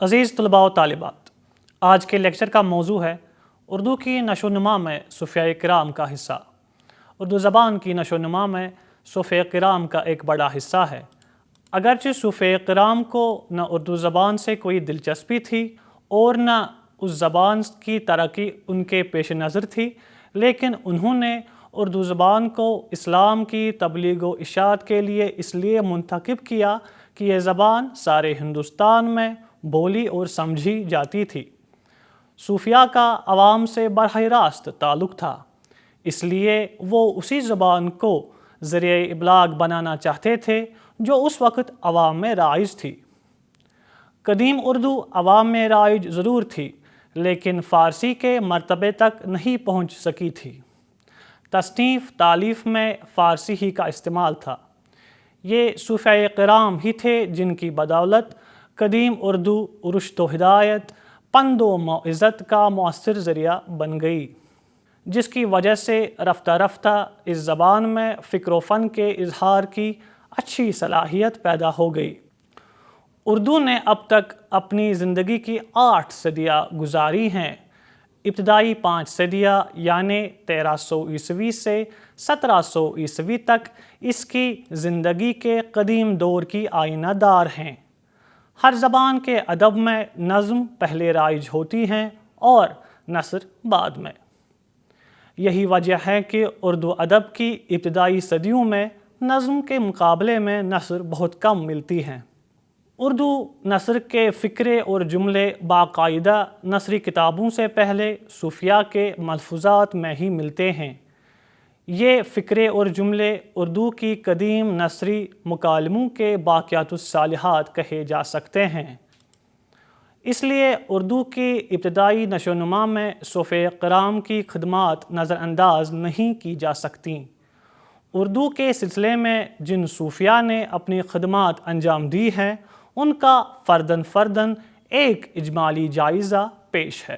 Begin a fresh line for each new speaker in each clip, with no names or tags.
عزیز طلباء و طالبات، آج کے لیکچر کا موضوع ہے اردو کی نشو و نما میں صوفیاء کرام کا حصہ۔ اردو زبان کی نشو و نما میں صوفیاء کرام کا ایک بڑا حصہ ہے۔ اگرچہ صوفیاء کرام کو نہ اردو زبان سے کوئی دلچسپی تھی اور نہ اس زبان کی ترقی ان کے پیش نظر تھی، لیکن انہوں نے اردو زبان کو اسلام کی تبلیغ و اشاعت کے لیے اس لیے منتخب کیا کہ یہ زبان سارے ہندوستان میں بولی اور سمجھی جاتی تھی۔ صوفیاء کا عوام سے براہ راست تعلق تھا، اس لیے وہ اسی زبان کو ذریعہ ابلاغ بنانا چاہتے تھے جو اس وقت عوام میں رائج تھی۔ قدیم اردو عوام میں رائج ضرور تھی، لیکن فارسی کے مرتبے تک نہیں پہنچ سکی تھی۔ تصنیف تالیف میں فارسی ہی کا استعمال تھا۔ یہ صوفیاء کرام ہی تھے جن کی بدولت قدیم اردو رشد و ہدایت، پند و موعظت کا مؤثر ذریعہ بن گئی، جس کی وجہ سے رفتہ رفتہ اس زبان میں فکر و فن کے اظہار کی اچھی صلاحیت پیدا ہو گئی۔ اردو نے اب تک اپنی زندگی کی 8 صدیاں گزاری ہیں۔ ابتدائی 5 صدیاں یعنی 1300 عیسوی سے 1700 عیسوی تک اس کی زندگی کے قدیم دور کی آئینہ دار ہیں۔ ہر زبان کے ادب میں نظم پہلے رائج ہوتی ہیں اور نثر بعد میں۔ یہی وجہ ہے کہ اردو ادب کی ابتدائی صدیوں میں نظم کے مقابلے میں نثر بہت کم ملتی ہیں۔ اردو نثر کے فقرے اور جملے باقاعدہ نثری کتابوں سے پہلے صوفیاء کے ملفوظات میں ہی ملتے ہیں۔ یہ فقرے اور جملے اردو کی قدیم نثری مکالموں کے باقیات الصالحات کہے جا سکتے ہیں۔ اس لیے اردو کی ابتدائی نشو و نما میں صوفیاء کرام کی خدمات نظر انداز نہیں کی جا سکتیں۔ اردو کے سلسلے میں جن صوفیاء نے اپنی خدمات انجام دی ہیں، ان کا فرداً فرداً ایک اجمالی جائزہ پیش ہے۔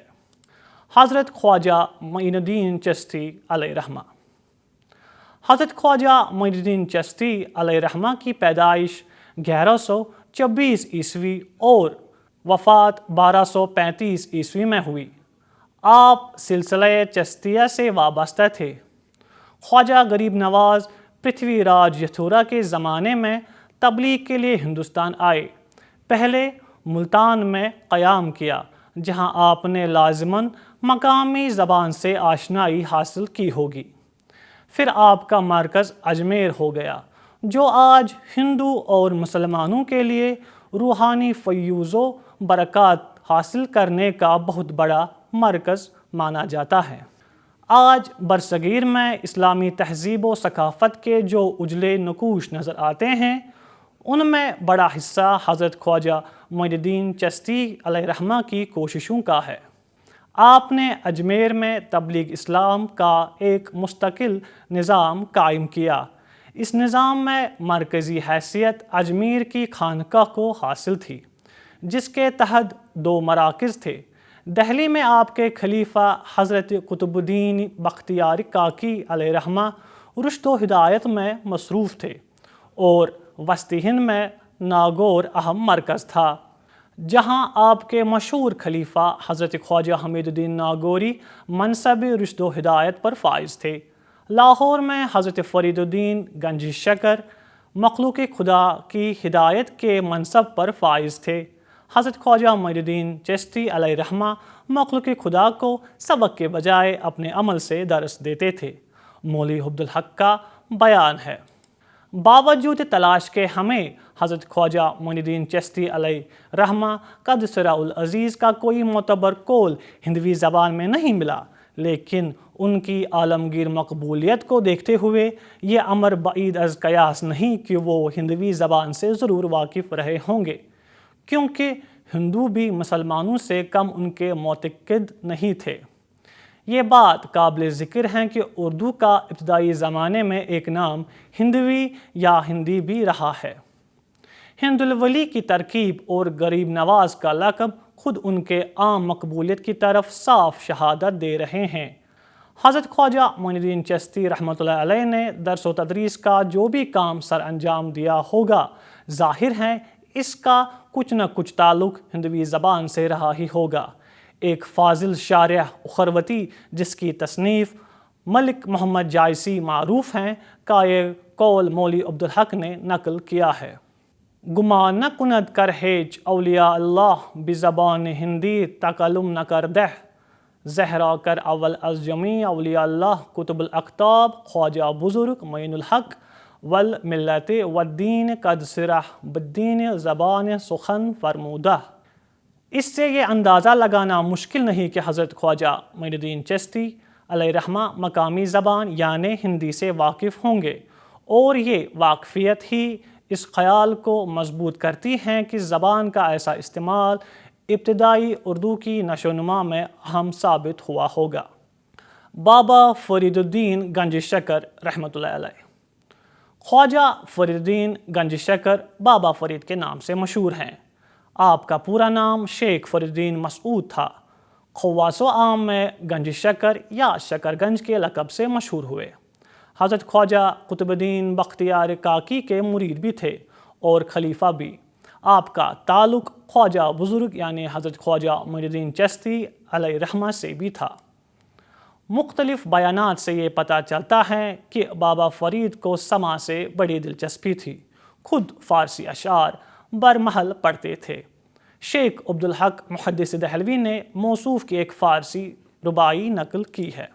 حضرت خواجہ معین الدین چشتی علیہ رحمہ۔ حضرت خواجہ معین الدین چشتی علیہ رحمہ کی پیدائش 1124 عیسوی اور وفات 1235 عیسوی میں ہوئی۔ آپ سلسلہ چشتیہ سے وابستہ تھے۔ خواجہ غریب نواز پرتھوی راج یتھورا کے زمانے میں تبلیغ کے لیے ہندوستان آئے۔ پہلے ملتان میں قیام کیا، جہاں آپ نے لازماً مقامی زبان سے آشنائی حاصل کی ہوگی۔ پھر آپ کا مرکز اجمیر ہو گیا، جو آج ہندو اور مسلمانوں کے لیے روحانی فیوض و برکات حاصل کرنے کا بہت بڑا مرکز مانا جاتا ہے۔ آج برصغیر میں اسلامی تہذیب و ثقافت کے جو اجلے نقوش نظر آتے ہیں، ان میں بڑا حصہ حضرت خواجہ معین الدین چشتی علیہ رحمہ کی کوششوں کا ہے۔ آپ نے اجمیر میں تبلیغ اسلام کا ایک مستقل نظام قائم کیا۔ اس نظام میں مرکزی حیثیت اجمیر کی خانقاہ کو حاصل تھی، جس کے تحت 2 مراکز تھے۔ دہلی میں آپ کے خلیفہ حضرت قطب الدین بختیار کاکی علیہ رحمہ رشد و ہدایت میں مصروف تھے، اور وسطی ہند میں ناگور اہم مرکز تھا، جہاں آپ کے مشہور خلیفہ حضرت خواجہ حمید الدین ناگوری منصب رشد و ہدایت پر فائز تھے۔ لاہور میں حضرت فرید الدین گنجی شکر مخلوق خدا کی ہدایت کے منصب پر فائز تھے۔ حضرت خواجہ معین الدین چشتی علیہ رحمہ مخلوق خدا کو سبق کے بجائے اپنے عمل سے درس دیتے تھے۔ مولوی عبدالحق کا بیان ہے: باوجود تلاش کے ہمیں حضرت خواجہ معین الدین چشتی علیہ رحمہ قدس سرہ العزیز کا کوئی معتبر قول ہندوی زبان میں نہیں ملا، لیکن ان کی عالمگیر مقبولیت کو دیکھتے ہوئے یہ امر بعید از قیاس نہیں کہ وہ ہندوی زبان سے ضرور واقف رہے ہوں گے، کیونکہ ہندو بھی مسلمانوں سے کم ان کے معتقد نہیں تھے۔ یہ بات قابل ذکر ہے کہ اردو کا ابتدائی زمانے میں ایک نام ہندوی یا ہندی بھی رہا ہے۔ ہند الولی کی ترکیب اور غریب نواز کا لقب خود ان کے عام مقبولیت کی طرف صاف شہادت دے رہے ہیں۔ حضرت خواجہ معین الدین چشتی رحمۃ اللہ علیہ نے درس و تدریس کا جو بھی کام سر انجام دیا ہوگا، ظاہر ہے اس کا کچھ نہ کچھ تعلق ہندوی زبان سے رہا ہی ہوگا۔ ایک فاضل شارح اخروتی جس کی تصنیف ملک محمد جائسی معروف ہیں کا یہ قول مولوی عبدالحق نے نقل کیا ہے۔ گمان نہ کند کر ہیچ اولیاء اللہ بزبان ہندی تکلم نہ کردہ، زہرا کر اول از جمیع اولیاء اللہ کتب الاقطاب خواجہ بزرگ معین الحق والملت والدین قد صرح بالدین زبان سخن فرمودہ۔ اس سے یہ اندازہ لگانا مشکل نہیں کہ حضرت خواجہ معین الدین چشتی علیہ رحمہ مقامی زبان یعنی ہندی سے واقف ہوں گے، اور یہ واقفیت ہی اس خیال کو مضبوط کرتی ہیں کہ زبان کا ایسا استعمال ابتدائی اردو کی نشو و نما میں اہم ثابت ہوا ہوگا۔ بابا فرید الدین گنج شکر رحمۃ اللہ علیہ۔ خواجہ فرید الدین گنج شکر بابا فرید کے نام سے مشہور ہیں۔ آپ کا پورا نام شیخ فرید الدین مسعود تھا۔ خواص و عام میں گنج شکر یا شکر گنج کے لقب سے مشہور ہوئے۔ حضرت خواجہ قطب الدین بختیار کاکی کے مرید بھی تھے اور خلیفہ بھی۔ آپ کا تعلق خواجہ بزرگ یعنی حضرت خواجہ معین الدین چشتی علیہ رحمہ سے بھی تھا۔ مختلف بیانات سے یہ پتہ چلتا ہے کہ بابا فرید کو سماع سے بڑی دلچسپی تھی، خود فارسی اشعار برمحل پڑھتے تھے۔ شیخ عبدالحق محدث دہلوی نے موصوف کی ایک فارسی رباعی نقل کی ہے۔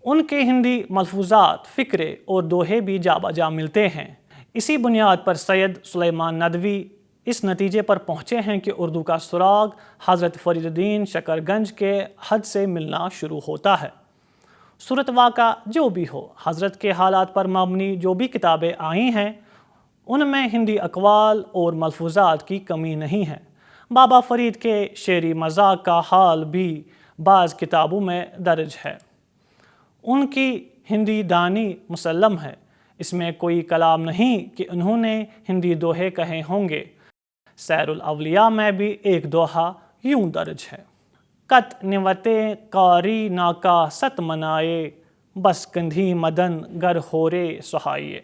ان کے ہندی ملفوظات، فقرے اور دوہے بھی جا بجا ملتے ہیں۔ اسی بنیاد پر سید سلیمان ندوی اس نتیجے پر پہنچے ہیں کہ اردو کا سراغ حضرت فرید الدین شکر گنج کے حد سے ملنا شروع ہوتا ہے۔ صورت واقع جو بھی ہو، حضرت کے حالات پر مبنی جو بھی کتابیں آئی ہیں ان میں ہندی اقوال اور ملفوظات کی کمی نہیں ہے۔ بابا فرید کے شعری مذاق کا حال بھی بعض کتابوں میں درج ہے۔ ان کی ہندی دانی مسلم ہے، اس میں کوئی کلام نہیں کہ انہوں نے ہندی دوہے کہے ہوں گے۔ سیر الاولیاء میں بھی ایک دوہا یوں درج ہے: کت نوتے کاری ناکا ست منائے، بس کندھی مدن گر ہورے سہائیے۔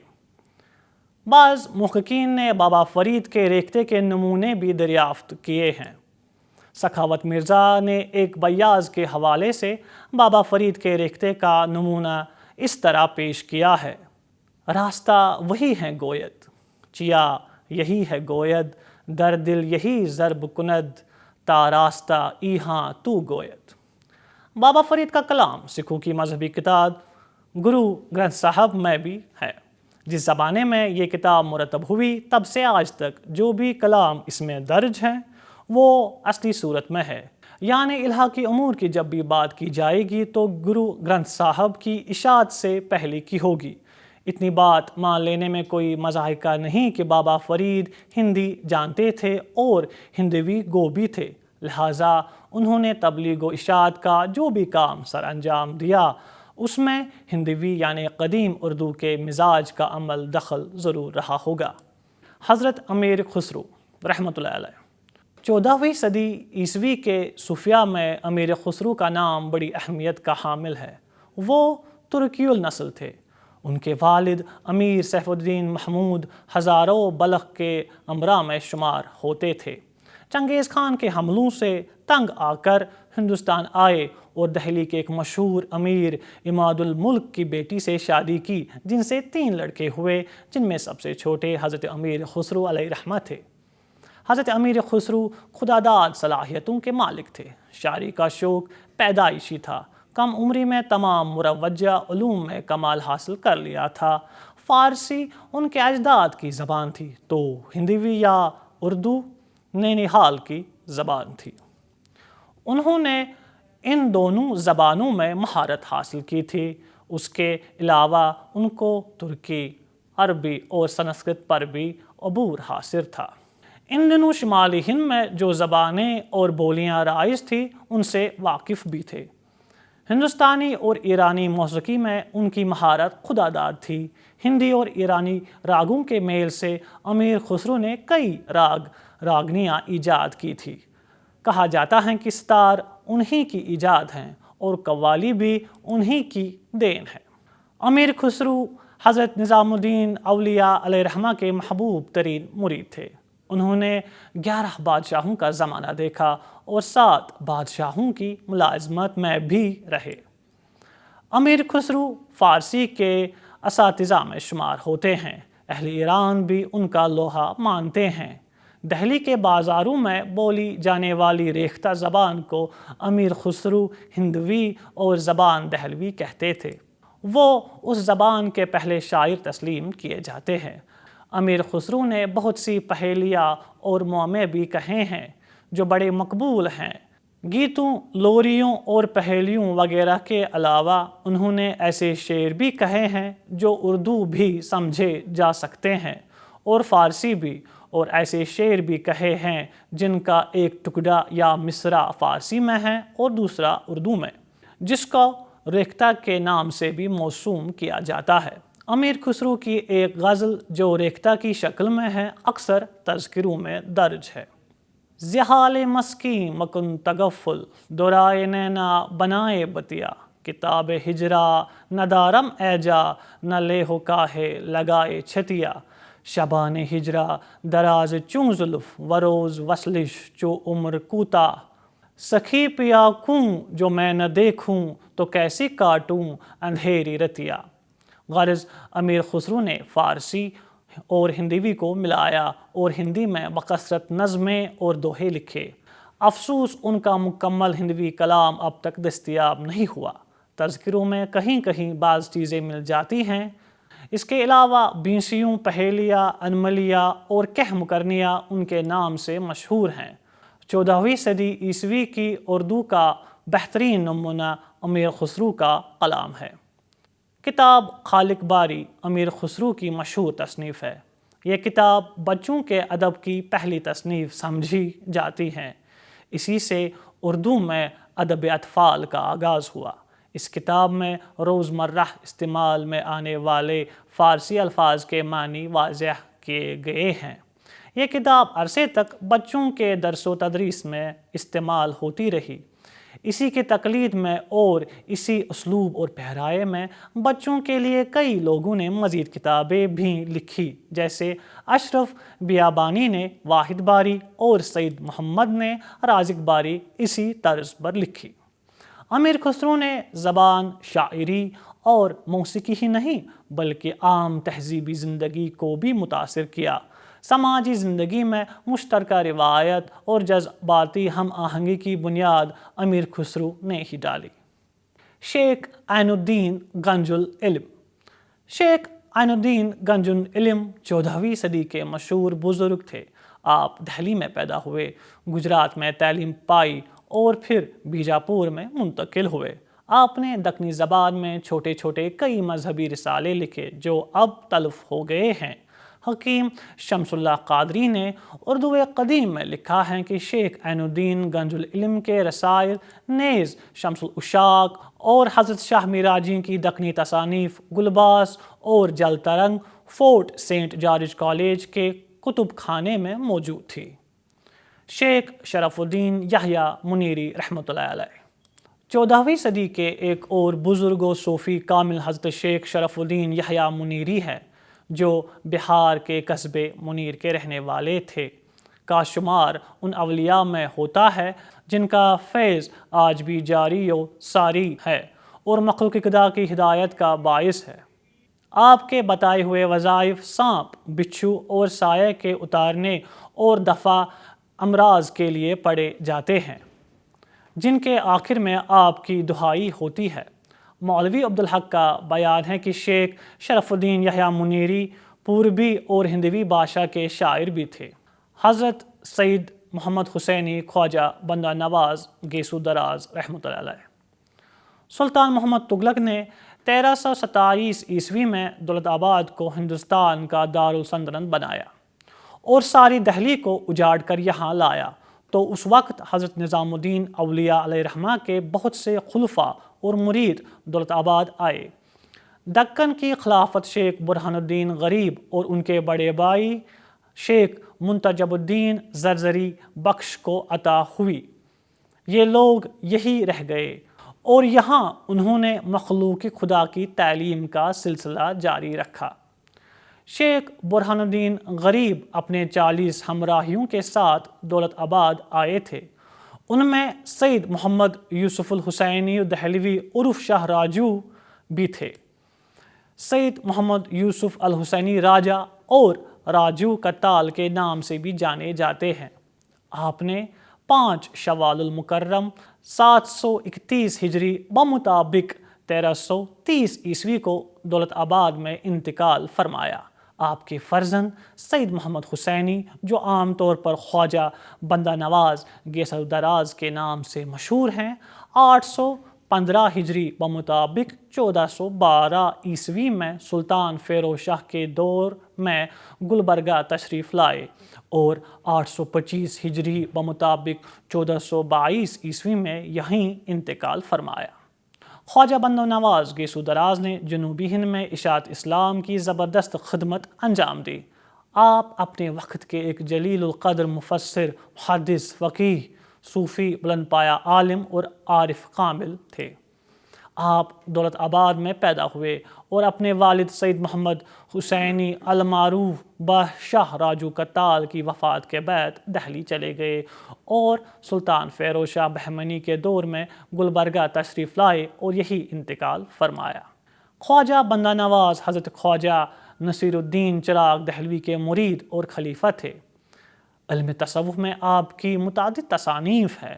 بعض محققین نے بابا فرید کے ریختے کے نمونے بھی دریافت کیے ہیں۔ سخاوت مرزا نے ایک بیاض کے حوالے سے بابا فرید کے ریختے کا نمونہ اس طرح پیش کیا ہے: راستہ وہی ہے گوید، چیا یہی ہے گوید، در دل یہی ضرب کند، تا راستہ ایہاں تو گوید۔ بابا فرید کا کلام سکھوں کی مذہبی کتاب گرو گرنتھ صاحب میں بھی ہے۔ جس زمانے میں یہ کتاب مرتب ہوئی تب سے آج تک جو بھی کلام اس میں درج ہیں وہ اصلی صورت میں ہے، یعنی الہاقی امور کی جب بھی بات کی جائے گی تو گرو گرنتھ صاحب کی اشاعت سے پہلے کی ہوگی۔ اتنی بات مان لینے میں کوئی مضحکہ نہیں کہ بابا فرید ہندی جانتے تھے اور ہندوی گو بھی تھے، لہٰذا انہوں نے تبلیغ و اشاعت کا جو بھی کام سر انجام دیا اس میں ہندوی یعنی قدیم اردو کے مزاج کا عمل دخل ضرور رہا ہوگا۔ حضرت امیر خسرو رحمۃ اللہ علیہ 14ویں صدی عیسوی کے صوفیہ میں امیر خسرو کا نام بڑی اہمیت کا حامل ہے۔ وہ ترکی النسل تھے۔ ان کے والد امیر سیف الدین محمود ہزاروں بلخ کے امراء میں شمار ہوتے تھے۔ چنگیز خان کے حملوں سے تنگ آ کر ہندوستان آئے اور دہلی کے ایک مشہور امیر عماد الملک کی بیٹی سے شادی کی، جن سے 3 لڑکے ہوئے، جن میں سب سے چھوٹے حضرت امیر خسرو علیہ رحمہ تھے۔ حضرت امیر خسرو خداداد صلاحیتوں کے مالک تھے۔ شاعری کا شوق پیدائشی تھا۔ کم عمری میں تمام مروجہ علوم میں کمال حاصل کر لیا تھا۔ فارسی ان کے اجداد کی زبان تھی تو ہندوی یا اردو نینیحال کی زبان تھی۔ انہوں نے ان دونوں زبانوں میں مہارت حاصل کی تھی۔ اس کے علاوہ ان کو ترکی، عربی اور سنسکرت پر بھی عبور حاصل تھا۔ ان دنوں شمالی ہند میں جو زبانیں اور بولیاں رائج تھیں ان سے واقف بھی تھے۔ ہندوستانی اور ایرانی موسیقی میں ان کی مہارت خداداد تھی۔ ہندی اور ایرانی راگوں کے میل سے امیر خسرو نے کئی راگنیاں ایجاد کی تھی۔ کہا جاتا ہے کہ ستار انہی کی ایجاد ہیں اور قوالی بھی انہی کی دین ہے۔ امیر خسرو حضرت نظام الدین اولیاء علیہ رحمہ کے محبوب ترین مرید تھے۔ انہوں نے 11 بادشاہوں کا زمانہ دیکھا اور 7 بادشاہوں کی ملازمت میں بھی رہے۔ امیر خسرو فارسی کے اساتذہ میں شمار ہوتے ہیں۔ اہل ایران بھی ان کا لوہا مانتے ہیں۔ دہلی کے بازاروں میں بولی جانے والی ریختہ زبان کو امیر خسرو ہندوی اور زبان دہلوی کہتے تھے۔ وہ اس زبان کے پہلے شاعر تسلیم کیے جاتے ہیں۔ امیر خسرو نے بہت سی پہیلیاں اور معمے بھی کہے ہیں جو بڑے مقبول ہیں۔ گیتوں، لوریوں اور پہیلیوں وغیرہ کے علاوہ انہوں نے ایسے شعر بھی کہے ہیں جو اردو بھی سمجھے جا سکتے ہیں اور فارسی بھی، اور ایسے شعر بھی کہے ہیں جن کا ایک ٹکڑا یا مصرع فارسی میں ہے اور دوسرا اردو میں، جس کو ریختہ کے نام سے بھی موسوم کیا جاتا ہے۔ امیر خسرو کی ایک غزل جو ریختہ کی شکل میں ہے اکثر تذکروں میں درج ہے۔ زحال مسکیں مکن تغفل، دورائے نینا بنائے بتیا، کتاب ہجرا نہ دارم ایجا، نہ لیہو کاہے لگائے چھتیا، شبان ہجرا دراز چوں زلف، وروز وصلش چو عمر کوتا، سخی پیا کوں جو میں نہ دیکھوں، تو کیسی کاٹوں اندھیری رتیا۔ غرض امیر خسرو نے فارسی اور ہندوی کو ملایا اور ہندی میں بکثرت نظمیں اور دوہے لکھے۔ افسوس ان کا مکمل ہندوی کلام اب تک دستیاب نہیں ہوا۔ تذکروں میں کہیں کہیں بعض چیزیں مل جاتی ہیں۔ اس کے علاوہ بیسیوں، پہیلیاں، انملیاں اور کہہ مکرنیاں ان کے نام سے مشہور ہیں۔ 14ویں صدی عیسوی کی اردو کا بہترین نمونہ امیر خسرو کا کلام ہے۔ کتاب خالق باری امیر خسرو کی مشہور تصنیف ہے۔ یہ کتاب بچوں کے ادب کی پہلی تصنیف سمجھی جاتی ہے۔ اسی سے اردو میں ادب اطفال کا آغاز ہوا۔ اس کتاب میں روزمرہ استعمال میں آنے والے فارسی الفاظ کے معنی واضح کیے گئے ہیں۔ یہ کتاب عرصے تک بچوں کے درس و تدریس میں استعمال ہوتی رہی۔ اسی کی تقلید میں اور اسی اسلوب اور پہرائے میں بچوں کے لیے کئی لوگوں نے مزید کتابیں بھی لکھی، جیسے اشرف بیابانی نے واحد باری اور سید محمد نے رازق باری اسی طرز پر لکھی۔ امیر خسرو نے زبان، شاعری اور موسیقی ہی نہیں بلکہ عام تہذیبی زندگی کو بھی متاثر کیا۔ سماجی زندگی میں مشترکہ روایت اور جذباتی ہم آہنگی کی بنیاد امیر خسرو نے ہی ڈالی۔ شیخ عین الدین گنج العلم۔ شیخ عین الدین گنج العلم 14ویں صدی کے مشہور بزرگ تھے۔ آپ دہلی میں پیدا ہوئے، گجرات میں تعلیم پائی اور پھر بیجاپور میں منتقل ہوئے۔ آپ نے دکنی زبان میں چھوٹے چھوٹے کئی مذہبی رسالے لکھے جو اب تلف ہو گئے ہیں۔ حکیم شمس اللہ قادری نے اردو قدیم میں لکھا ہے کہ شیخ عین الدین گنج العلم کے رسائل نیز شمس الاشاق اور حضرت شاہ میراجی کی دکنی تصانیف گلباس اور جل ترنگ فورٹ سینٹ جارج کالج کے کتب خانے میں موجود تھی۔ شیخ شرف الدین یحییٰ منیری رحمۃ اللہ علیہ۔ 14ویں صدی کے ایک اور بزرگ و صوفی کامل حضرت شیخ شرف الدین یحییٰ منیری ہے، جو بہار کے قصبے منیر کے رہنے والے تھے۔ کا شمار ان اولیاء میں ہوتا ہے جن کا فیض آج بھی جاری و ساری ہے اور مخلوق خدا کی ہدایت کا باعث ہے۔ آپ کے بتائے ہوئے وظائف سانپ، بچھو اور سایہ کے اتارنے اور دفع امراض کے لیے پڑھے جاتے ہیں، جن کے آخر میں آپ کی دعائی ہوتی ہے۔ مولوی عبدالحق کا بیان ہے کہ شیخ شرف الدین یحییٰ منیری پوربی اور ہندوی بادشاہ کے شاعر بھی تھے۔ حضرت سید محمد حسینی خواجہ بندہ نواز گیسو دراز رحمۃ اللہ علیہ۔ سلطان محمد تغلق نے 1327 عیسوی میں دولت آباد کو ہندوستان کا دارالسلطنت بنایا اور ساری دہلی کو اجاڑ کر یہاں لایا، تو اس وقت حضرت نظام الدین اولیاء علیہ رحمہ کے بہت سے خلفاء اور مرید دولت آباد آئے۔ دکن کی خلافت شیخ برہان الدین غریب اور ان کے بڑے بھائی شیخ منتجب الدین زرزری بخش کو عطا ہوئی۔ یہ لوگ یہی رہ گئے اور یہاں انہوں نے مخلوق خدا کی تعلیم کا سلسلہ جاری رکھا۔ شیخ برہان الدین غریب اپنے 40 ہمراہیوں کے ساتھ دولت آباد آئے تھے۔ ان میں سید محمد یوسف الحسینی دہلوی عرف شاہ راجو بھی تھے۔ سید محمد یوسف الحسینی راجہ اور راجو کتال کے نام سے بھی جانے جاتے ہیں۔ آپ نے 5 شوال المکرم 731 ہجری بمطابق 1330 عیسوی کو دولت آباد میں انتقال فرمایا۔ آپ کے فرزند سید محمد حسینی، جو عام طور پر خواجہ بندہ نواز گیسر دراز کے نام سے مشہور ہیں، 815 ہجری بمطابق 1412 عیسوی میں سلطان فیروز شاہ کے دور میں گلبرگہ تشریف لائے اور 825 ہجری بمطابق 1422 عیسوی میں یہیں انتقال فرمایا۔ خواجہ بندہ نواز گیسو دراز نے جنوبی ہند میں اشاعت اسلام کی زبردست خدمت انجام دی۔ آپ اپنے وقت کے ایک جلیل القدر مفسر، محدث، فقیہ، صوفی، بلند پایہ عالم اور عارف کامل تھے۔ آپ دولت آباد میں پیدا ہوئے اور اپنے والد سید محمد حسینی المعروف بہ شاہ راجو کتال کی وفات کے بعد دہلی چلے گئے اور سلطان فیروز شاہ بہمنی کے دور میں گلبرگہ تشریف لائے اور یہی انتقال فرمایا۔ خواجہ بندہ نواز حضرت خواجہ نصیر الدین چراغ دہلوی کے مرید اور خلیفہ تھے۔ علم تصوف میں آپ کی متعدد تصانیف ہے۔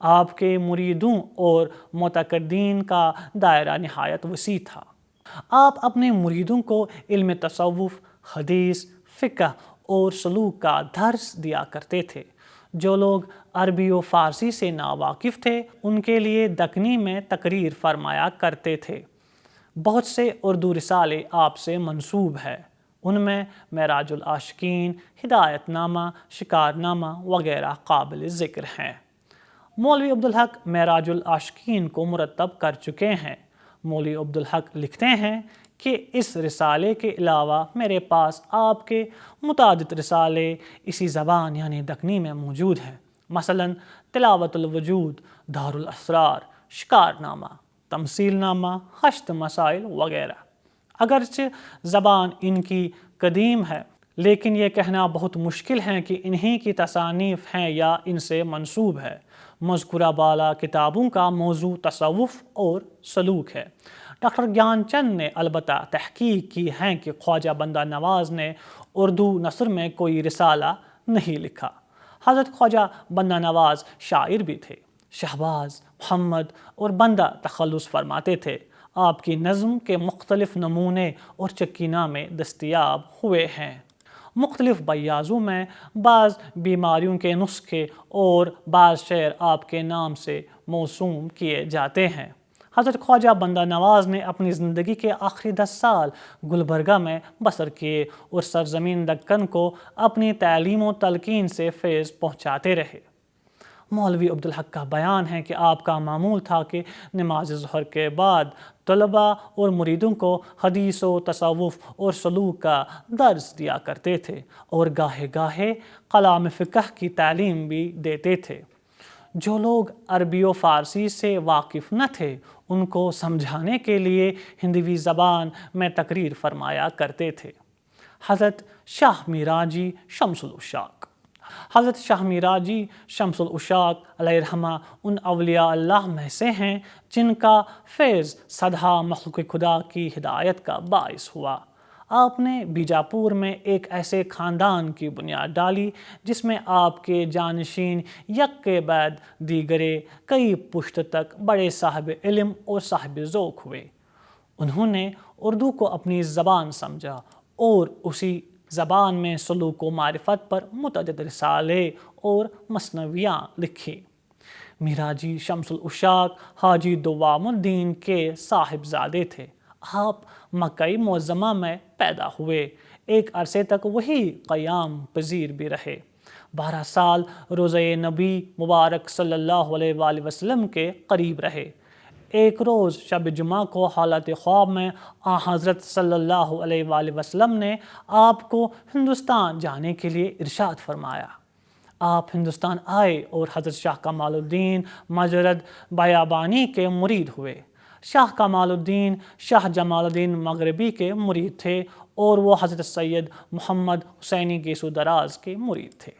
آپ کے مریدوں اور معتقدین کا دائرہ نہایت وسیع تھا۔ آپ اپنے مریدوں کو علم تصوف، حدیث، فقہ اور سلوک کا درس دیا کرتے تھے۔ جو لوگ عربی و فارسی سے ناواقف تھے ان کے لیے دکنی میں تقریر فرمایا کرتے تھے۔ بہت سے اردو رسالے آپ سے منسوب ہے۔ ان میں معراج العاشقین، ہدایت نامہ، شکار نامہ وغیرہ قابل ذکر ہیں۔ مولوی عبدالحق معراج العاشقین کو مرتب کر چکے ہیں۔ مولوی عبدالحق لکھتے ہیں کہ اس رسالے کے علاوہ میرے پاس آپ کے متعدد رسالے اسی زبان یعنی دکنی میں موجود ہیں، مثلاً تلاوت الوجود، دار الاسرار، شکار نامہ، تمثیل نامہ، 8 مسائل وغیرہ۔ اگرچہ زبان ان کی قدیم ہے لیکن یہ کہنا بہت مشکل ہے کہ انہی کی تصانیف ہیں یا ان سے منسوب ہے۔ مذکورہ بالا کتابوں کا موضوع تصوف اور سلوک ہے۔ ڈاکٹر گیان چند نے البتہ تحقیق کی ہے کہ خواجہ بندہ نواز نے اردو نثر میں کوئی رسالہ نہیں لکھا۔ حضرت خواجہ بندہ نواز شاعر بھی تھے۔ شہباز، محمد اور بندہ تخلص فرماتے تھے۔ آپ کی نظم کے مختلف نمونے اور چکی نامے دستیاب ہوئے ہیں۔ مختلف بیاضوں میں بعض بیماریوں کے نسخے اور بعض شعر آپ کے نام سے موسوم کیے جاتے ہیں۔ حضرت خواجہ بندہ نواز نے اپنی زندگی کے آخری 10 سال گلبرگہ میں بسر کیے اور سرزمین دکن کو اپنی تعلیم و تلقین سے فیض پہنچاتے رہے۔ مولوی عبدالحق کا بیان ہے کہ آپ کا معمول تھا کہ نماز ظہر کے بعد طلباء اور مریدوں کو حدیث و تصوف اور سلوک کا درس دیا کرتے تھے اور گاہے گاہے کلام فقہ کی تعلیم بھی دیتے تھے۔ جو لوگ عربی و فارسی سے واقف نہ تھے ان کو سمجھانے کے لیے ہندوی زبان میں تقریر فرمایا کرتے تھے۔ حضرت شاہ میراجی شمس العشاق حضرت شاہ میراجی شمس العشاق علیہ الرحمہ ان اولیاء اللہ میں سے ہیں جن کا فیض صدہا مخلوق خدا کی ہدایت کا باعث ہوا۔ آپ نے بیجاپور میں ایک ایسے خاندان کی بنیاد ڈالی جس میں آپ کے جانشین یک کے بعد دیگرے کئی پشت تک بڑے صاحب علم اور صاحب ذوق ہوئے۔ انہوں نے اردو کو اپنی زبان سمجھا اور اسی زبان میں سلوک و معرفت پر متعدد رسالے اور مثنویاں لکھی۔ میراجی شمس العشاق حاجی دوام الدین کے صاحبزادے تھے۔ آپ مکہ معظمہ میں پیدا ہوئے۔ ایک عرصے تک وہی قیام پذیر بھی رہے۔ 12 سال روضہ نبی مبارک صلی اللہ علیہ وآلہ وسلم کے قریب رہے۔ ایک روز شب جمعہ کو حالت خواب میں حضرت صلی اللہ علیہ وآلہ وسلم نے آپ کو ہندوستان جانے کے لیے ارشاد فرمایا۔ آپ ہندوستان آئے اور حضرت شاہ کمال الدین مجرد بیابانی کے مرید ہوئے۔ شاہ کمال الدین شاہ جمال الدین مغربی کے مرید تھے اور وہ حضرت سید محمد حسینی گیسو دراز کے مرید تھے۔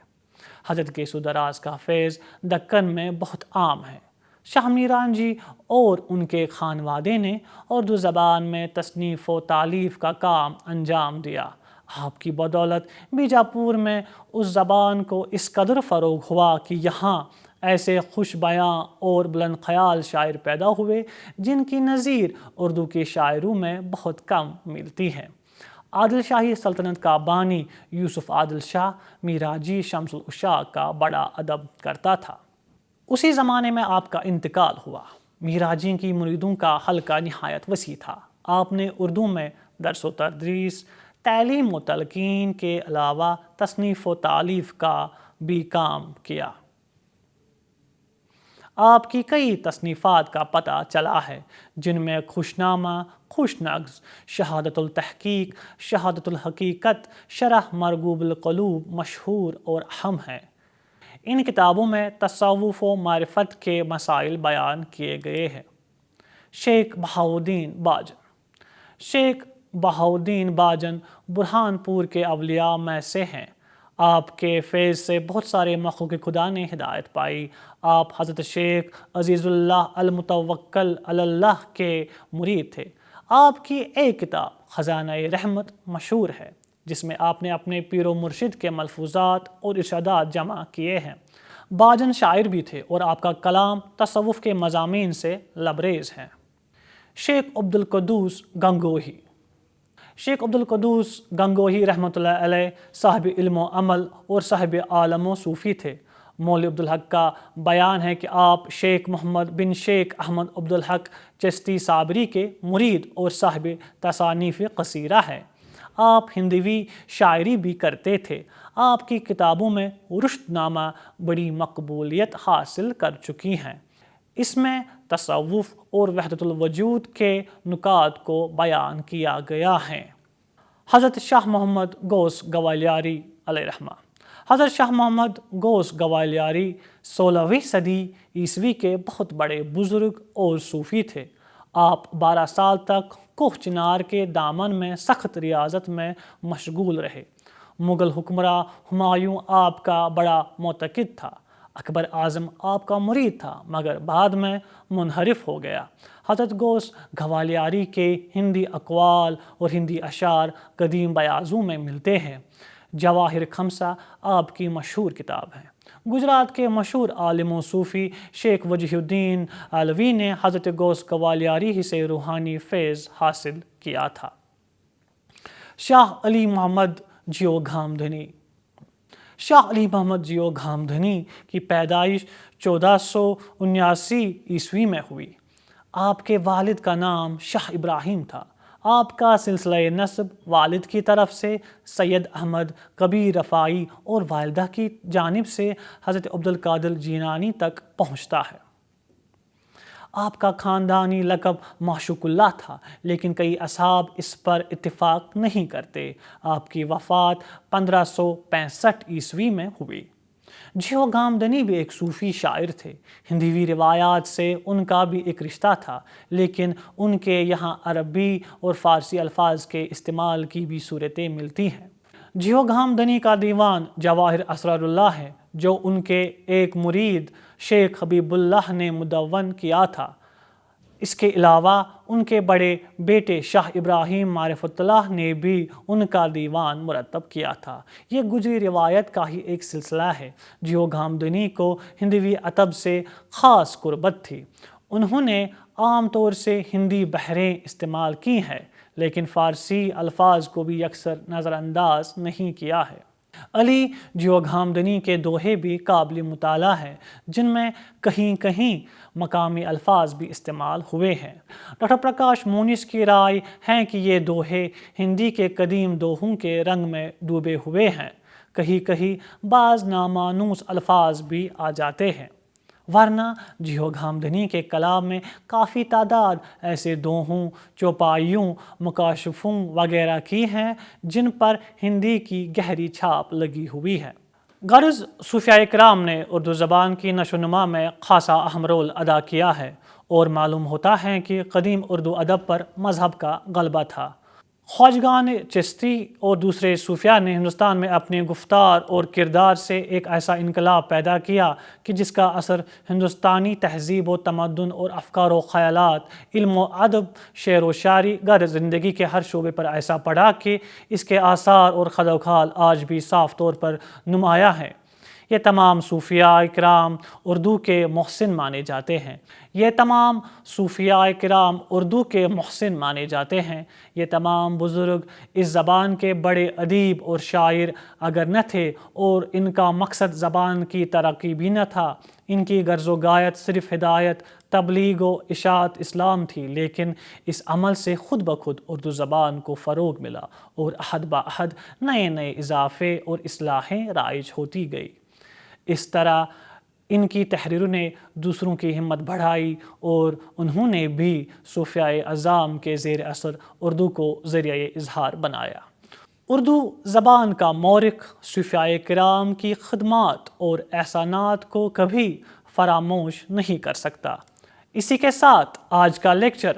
حضرت گیسو دراز کا فیض دکن میں بہت عام ہے۔ شاہ میران جی اور ان کے خانوادے نے اردو زبان میں تصنیف و تالیف کا کام انجام دیا۔ آپ کی بدولت بیجاپور میں اس زبان کو اس قدر فروغ ہوا کہ یہاں ایسے خوش بیاں اور بلند خیال شاعر پیدا ہوئے جن کی نظیر اردو کے شاعروں میں بہت کم ملتی ہے۔ عادل شاہی سلطنت کا بانی یوسف عادل شاہ میراجی شمس العشاق کا بڑا ادب کرتا تھا۔ اسی زمانے میں آپ کا انتقال ہوا۔ میراجی کی مریدوں کا حلقہ نہایت وسیع تھا۔ آپ نے اردو میں درس و تدریس، تعلیم و تلقین کے علاوہ تصنیف و تالیف کا بھی کام کیا۔ آپ کی کئی تصنیفات کا پتہ چلا ہے جن میں خوش نامہ، خوش نغز، شہادت التحقیق، شہادت الحقیقت، شرح مرغوب القلوب مشہور اور اہم ہیں۔ ان کتابوں میں تصوف و معرفت کے مسائل بیان کیے گئے ہیں۔ شیخ بہاؤالدین باجن۔ شیخ بہاؤالدین باجن برہان پور کے اولیاء میں سے ہیں۔ آپ کے فیض سے بہت سارے مخلوق خدا نے ہدایت پائی۔ آپ حضرت شیخ عزیز اللہ المتوکل علی اللہ کے مرید تھے۔ آپ کی ایک کتاب خزانہ رحمت مشہور ہے جس میں آپ نے اپنے پیر و مرشد کے ملفوظات اور ارشادات جمع کیے ہیں۔ باجن شاعر بھی تھے اور آپ کا کلام تصوف کے مضامین سے لبریز ہے۔ شیخ عبدالقدوس گنگوہی۔ شیخ عبدالقدوس گنگوہی رحمۃ اللہ علیہ صاحب علم و عمل اور صاحب عالم و صوفی تھے۔ مولوی عبدالحق کا بیان ہے کہ آپ شیخ محمد بن شیخ احمد عبدالحق چشتی صابری کے مرید اور صاحب تصانیف قصیرہ ہیں۔ آپ ہندوی شاعری بھی کرتے تھے۔ آپ کی کتابوں میں رشد نامہ بڑی مقبولیت حاصل کر چکی ہیں۔ اس میں تصوف اور وحدت الوجود کے نکات کو بیان کیا گیا ہے۔ حضرت شاہ محمد غوث گوالیاری علیہ رحمہ۔ حضرت شاہ محمد غوث گوالیاری 16ویں صدی عیسوی کے بہت بڑے بزرگ اور صوفی تھے۔ آپ 12 سال تک کوہ چنار کے دامن میں سخت ریاضت میں مشغول رہے۔ مغل حکمراں ہمایوں آپ کا بڑا معتقد تھا۔ اکبر اعظم آپ کا مرید تھا مگر بعد میں منحرف ہو گیا۔ حضرت غوث گوالیاری کے ہندی اقوال اور ہندی اشعار قدیم بیاضوں میں ملتے ہیں۔ جواہر خمسہ آپ کی مشہور کتاب ہے۔ گجرات کے مشہور عالم و صوفی شیخ وجیہ الدین علوی نے حضرت غوث گوالیاری ہی سے روحانی فیض حاصل کیا تھا۔ شاہ علی محمد جیو گھامدھنی۔ شاہ علی محمد جیو گھامدھنی کی پیدائش 1479 عیسوی میں ہوئی۔ آپ کے والد کا نام شاہ ابراہیم تھا۔ آپ کا سلسلہ نسب والد کی طرف سے سید احمد کبیر رفاعی اور والدہ کی جانب سے حضرت عبدالقادر جیلانی تک پہنچتا ہے۔ آپ کا خاندانی لقب معشوق اللہ تھا لیکن کئی اصحاب اس پر اتفاق نہیں کرتے۔ آپ کی وفات 1565 عیسوی میں ہوئی۔ جیو گھامدھنی بھی ایک صوفی شاعر تھے۔ ہندوی روایات سے ان کا بھی ایک رشتہ تھا لیکن ان کے یہاں عربی اور فارسی الفاظ کے استعمال کی بھی صورتیں ملتی ہیں۔ جیو گھامدھنی کا دیوان جواہر اسرار اللہ ہے جو ان کے ایک مرید شیخ حبیب اللہ نے مدون کیا تھا۔ اس کے علاوہ ان کے بڑے بیٹے شاہ ابراہیم معرفت اللہ نے بھی ان کا دیوان مرتب کیا تھا۔ یہ گجری روایت کا ہی ایک سلسلہ ہے۔ جیو گھامدھنی کو ہندوی ادب سے خاص قربت تھی۔ انہوں نے عام طور سے ہندی بحریں استعمال کی ہیں لیکن فارسی الفاظ کو بھی یکسر نظر انداز نہیں کیا ہے۔ علی جیو گھامدھنی کے دوہے بھی قابل مطالعہ ہیں جن میں کہیں کہیں مقامی الفاظ بھی استعمال ہوئے ہیں۔ ڈاکٹر پرکاش مونس کی رائے ہے کہ یہ دوہے ہندی کے قدیم دوہوں کے رنگ میں ڈوبے ہوئے ہیں۔ کہیں کہیں بعض نامانوس الفاظ بھی آ جاتے ہیں، ورنہ جیو گھامدھنی کے کلام میں کافی تعداد ایسے دوہوں، چوپائیوں، مکاشفوں وغیرہ کی ہیں جن پر ہندی کی گہری چھاپ لگی ہوئی ہے۔ غرض صوفیاء کرام نے اردو زبان کی نشو و نما میں خاصا اہم رول ادا کیا ہے اور معلوم ہوتا ہے کہ قدیم اردو ادب پر مذہب کا غلبہ تھا، خواجگان چشتی اور دوسرے صوفیاء نے ہندوستان میں اپنے گفتار اور کردار سے ایک ایسا انقلاب پیدا کیا کہ جس کا اثر ہندوستانی تہذیب و تمدن اور افکار و خیالات، علم و ادب، شعر و شاعری، غیر زندگی کے ہر شعبے پر ایسا پڑا کہ اس کے آثار اور خد و خال آج بھی صاف طور پر نمایاں ہیں۔ یہ تمام صوفیاء کرام اردو کے محسن مانے جاتے ہیں۔ یہ تمام صوفیاء کرام اردو کے محسن مانے جاتے ہیں۔ یہ تمام بزرگ اس زبان کے بڑے ادیب اور شاعر اگر نہ تھے اور ان کا مقصد زبان کی ترقی بھی نہ تھا، ان کی غرض و غایت صرف ہدایت، تبلیغ و اشاعت اسلام تھی، لیکن اس عمل سے خود بخود اردو زبان کو فروغ ملا اور عہد بعہد نئے نئے اضافے اور اصلاحیں رائج ہوتی گئی۔ اس طرح ان کی تحریروں نے دوسروں کی ہمت بڑھائی اور انہوں نے بھی صوفیاء اعظام کے زیر اثر اردو کو ذریعہ اظہار بنایا۔ اردو زبان کا مورخ صوفیاء کرام کی خدمات اور احسانات کو کبھی فراموش نہیں کر سکتا۔ اسی کے ساتھ آج کا لیکچر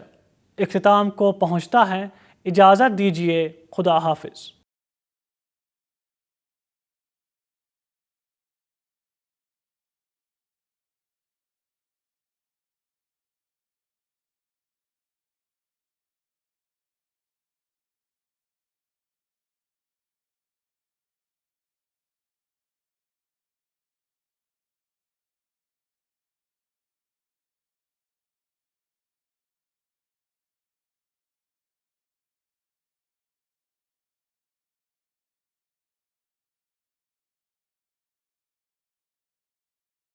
اختتام کو پہنچتا ہے۔ اجازت دیجیے، خدا حافظ۔